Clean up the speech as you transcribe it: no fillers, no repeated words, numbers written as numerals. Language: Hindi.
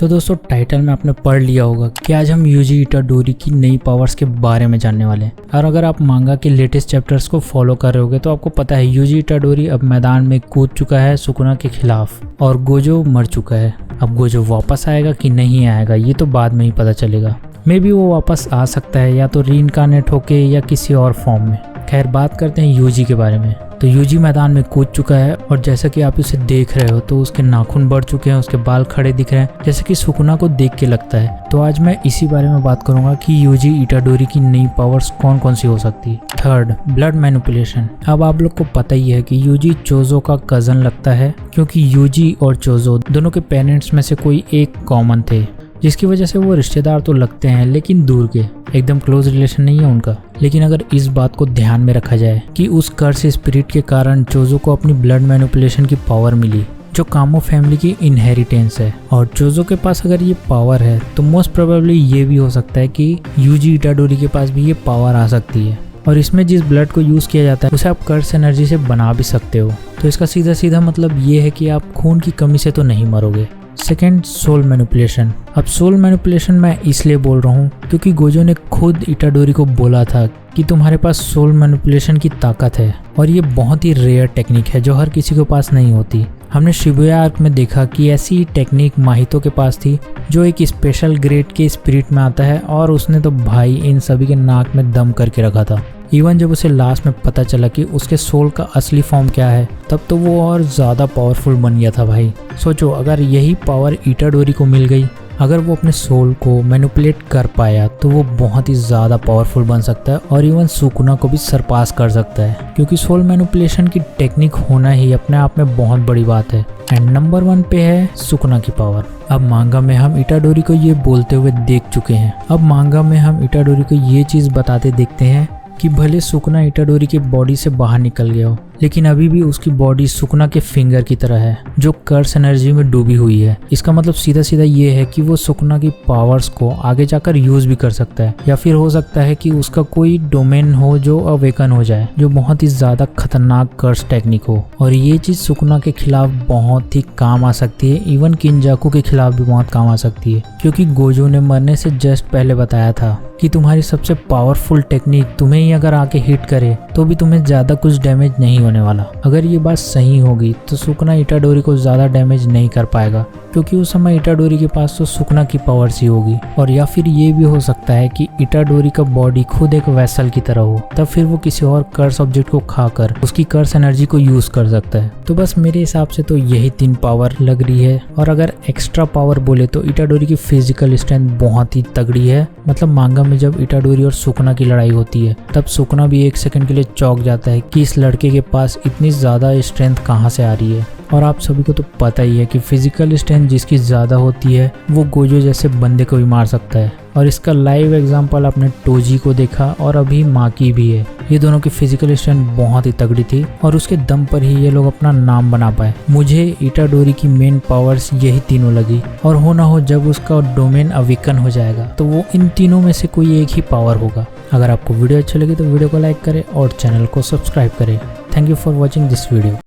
तो दोस्तों टाइटल में आपने पढ़ लिया होगा कि आज हम यूजी इटाडोरी की नई पावर्स के बारे में जानने वाले हैं। और अगर आप मांगा के लेटेस्ट चैप्टर्स को फॉलो कर रहे होगे तो आपको पता है यूजी इटाडोरी अब मैदान में कूद चुका है सुकुना के खिलाफ और गोजो मर चुका है। अब गोजो वापस आएगा कि नहीं आएगा ये तो बाद में ही पता चलेगा। मे बी वो वापस आ सकता है या तो रीइंकार्नेट होके या किसी और फॉर्म में। खैर बात करते हैं यूजी के बारे में। तो यूजी मैदान में कूद चुका है और जैसा कि आप उसे देख रहे हो तो उसके नाखून बढ़ चुके हैं, उसके बाल खड़े दिख रहे हैं जैसे कि सुकुना को देख के लगता है। तो आज मैं इसी बारे में बात करूंगा कि यूजी इटाडोरी की नई पावर्स कौन कौन सी हो सकती है। Third, blood manipulation. अब आप लोग को पता ही है कि यूजी चोजो का कजन लगता है क्योंकि यूजी और चोजो दोनों के पेरेंट्स में से कोई एक कॉमन थे, जिसकी वजह से वो रिश्तेदार तो लगते हैं लेकिन दूर के, एकदम क्लोज रिलेशन नहीं है उनका। लेकिन अगर इस बात को ध्यान में रखा जाए कि उस कर्स स्पिरिट के कारण चोजो को अपनी ब्लड मैनिपुलेशन की पावर मिली जो कामो फैमिली की इनहेरिटेंस है, और चोजो के पास अगर ये पावर है तो मोस्ट प्रोबेबली ये भी हो सकता है कि यूजी इटाडोरी के पास भी ये पावर आ सकती है। और इसमें जिस ब्लड को यूज किया जाता है उसे आप कर्स एनर्जी से बना भी सकते हो। तो इसका सीधा सीधा मतलब ये है कि आप खून की कमी से तो नहीं मरोगे। Second, soul manipulation. अब सोल मैनिपुलेशन मैं इसलिए बोल रहा हूँ क्योंकि गोजो ने खुद इटाडोरी को बोला था कि तुम्हारे पास सोल मैनिपुलेशन की ताकत है और ये बहुत ही रेयर टेक्निक है जो हर किसी के पास नहीं होती। हमने शिबुया आर्क में देखा कि ऐसी टेक्निक माहितो के पास थी जो एक स्पेशल ग्रेड के स्पिरिट में आता है, और उसने तो भाई इन सभी के नाक में दम करके रखा था। इवन जब उसे लास्ट में पता चला कि उसके सोल का असली फॉर्म क्या है तब तो वो और ज़्यादा पावरफुल बन गया था भाई। सोचो अगर यही पावर इटाडोरी को मिल गई, अगर वो अपने सोल को मैनिपुलेट कर पाया तो वो बहुत ही ज़्यादा पावरफुल बन सकता है और इवन सुकुना को भी सरपास कर सकता है, क्योंकि सोल मैनिपुलेशन की टेक्निक होना ही अपने आप में बहुत बड़ी बात है। एंड नंबर 1 पे है सुकुना की पावर। अब मांगा में हम इटाडोरी को ये बोलते हुए देख चुके हैं। अब मांगा में हम इटाडोरी को ये चीज़ बताते देखते हैं कि भले सुकुना इटाडोरी के बॉडी से बाहर निकल गया हो लेकिन अभी भी उसकी बॉडी सुकुना के फिंगर की तरह है जो कर्स एनर्जी में डूबी हुई है। इसका मतलब सीधा सीधा ये है कि वो सुकुना की पावर्स को आगे जाकर यूज भी कर सकता है, या फिर हो सकता है कि उसका कोई डोमेन हो जो अवेकन हो जाए, जो बहुत ही ज्यादा खतरनाक कर्स टेक्निक हो। और ये चीज सुकुना के खिलाफ बहुत ही काम आ सकती है, इवन किंजाकू के खिलाफ भी बहुत काम आ सकती है, क्योंकि गोजो ने मरने से जस्ट पहले बताया था कि तुम्हारी सबसे पावरफुल टेक्निक तुम्हें ही अगर आके हिट करे तो भी तुम्हें ज्यादा कुछ डैमेज नहीं होने वाला। अगर ये बात सही होगी तो सुकुना इटाडोरी को ज्यादा डैमेज नहीं कर पाएगा, क्योंकि उस समय इटाडोरी के पास तो सुकुना की पावर्स ही होगी। और या फिर ये भी हो सकता है कि इटाडोरी का बॉडी खुद एक वेसल की तरह हो, तब फिर वो किसी और कर्स ऑब्जेक्ट को खाकर उसकी कर्स एनर्जी को यूज कर सकता है। तो बस मेरे हिसाब से तो यही 3 पावर लग रही है। और अगर एक्स्ट्रा पावर बोले तो इटाडोरी की फिजिकल स्ट्रेंथ बहुत ही तगड़ी है। मतलब मांगा में जब इटाडोरी और सुकुना की लड़ाई होती है तब सुकुना भी 1 सेकंड के लिए चौंक जाता है कि इस लड़के के पास इतनी ज्यादा स्ट्रेंथ कहाँ से आ रही है। और आप सभी को तो पता ही है कि फिजिकल स्ट्रेंथ जिसकी ज़्यादा होती है वो गोजो जैसे बंदे को भी मार सकता है। और इसका लाइव एग्जांपल आपने टोजी को देखा और अभी माकी भी है। ये दोनों की फिजिकल स्ट्रेंथ बहुत ही तगड़ी थी और उसके दम पर ही ये लोग अपना नाम बना पाए। मुझे इटाडोरी की मेन पावर्स यही तीनों लगी, और हो ना हो जब उसका डोमेन अवेकन हो जाएगा तो वो इन तीनों में से कोई एक ही पावर होगा। अगर आपको वीडियो अच्छी लगी तो वीडियो को लाइक करें और चैनल को सब्सक्राइब करें। Thank you for watching this video.